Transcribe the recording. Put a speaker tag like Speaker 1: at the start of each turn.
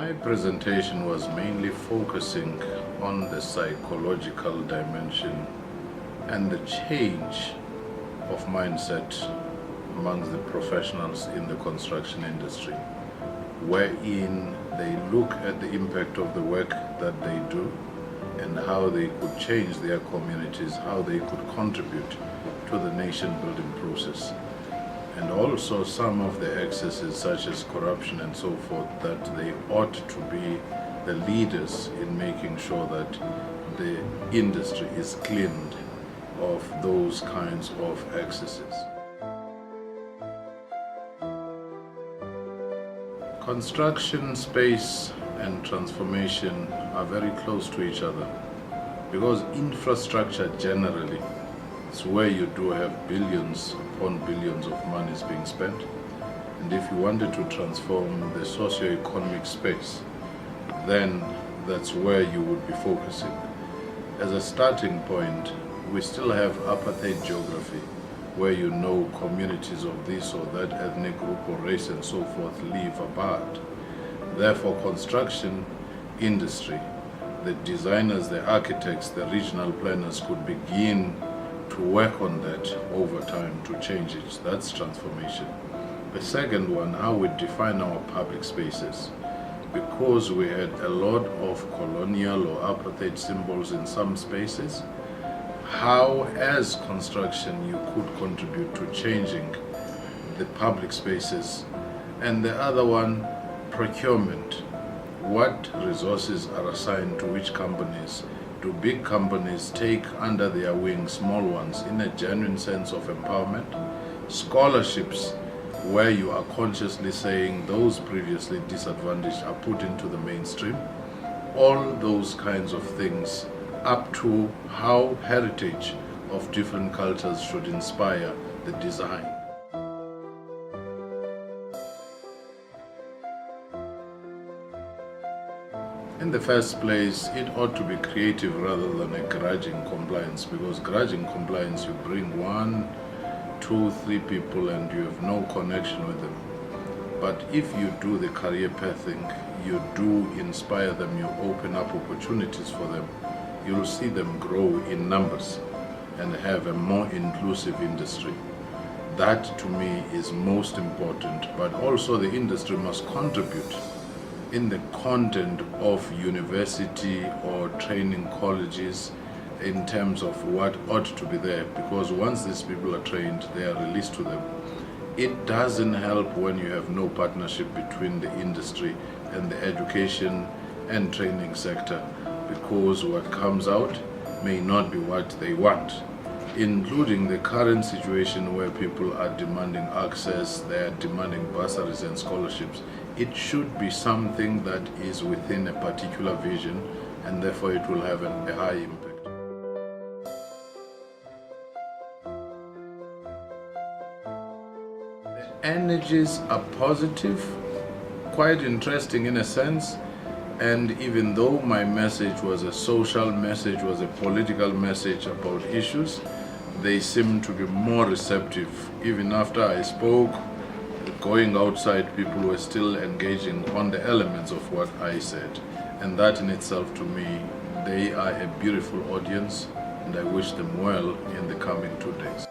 Speaker 1: My presentation was mainly focusing on the psychological dimension and the change of mindset amongst the professionals in the construction industry, wherein they look at the impact of the work that they do and how they could change their communities, how they could contribute to the nation building process. And also some of the excesses such as corruption and so forth, that they ought to be the leaders in making sure that the industry is cleaned of those kinds of excesses. Construction space and transformation are very close to each other because infrastructure generally is where you do have billions upon billions of monies being spent. And if you wanted to transform the socio-economic space, then that's where you would be focusing. As a starting point, we still have apartheid geography, where you know communities of this or that ethnic group or race and so forth live apart. Therefore, construction industry, the designers, the architects, the regional planners could begin to work on that over time to change it. That's transformation. The second one, how we define our public spaces. Because we had a lot of colonial or apartheid symbols in some spaces, how as construction you could contribute to changing the public spaces. And the other one, procurement. What resources are assigned to which companies? Do big companies take under their wing small ones in a genuine sense of empowerment? Scholarships, where you are consciously saying those previously disadvantaged are put into the mainstream. All those kinds of things, up to how heritage of different cultures should inspire the design. In the first place, it ought to be creative rather than a grudging compliance, because grudging compliance, you bring 1, 2, 3 people and you have no connection with them. But if you do the career pathing, you do inspire them, you open up opportunities for them, you'll see them grow in numbers and have a more inclusive industry. That to me is most important, but also the industry must contribute in the content of university or training colleges in terms of what ought to be there, because once these people are trained, they are released to them. It doesn't help when you have no partnership between the industry and the education and training sector, because what comes out may not be what they want, including the current situation where people are demanding access, they are demanding bursaries and scholarships. It should be something that is within a particular vision, and therefore it will have a high impact. The energies are positive, quite interesting in a sense, and even though my message was a social message, was a political message about issues, they seem to be more receptive. Even after I spoke, going outside, people were still engaging on the elements of what I said. And that in itself, to me, they are a beautiful audience, and I wish them well in the coming 2 days.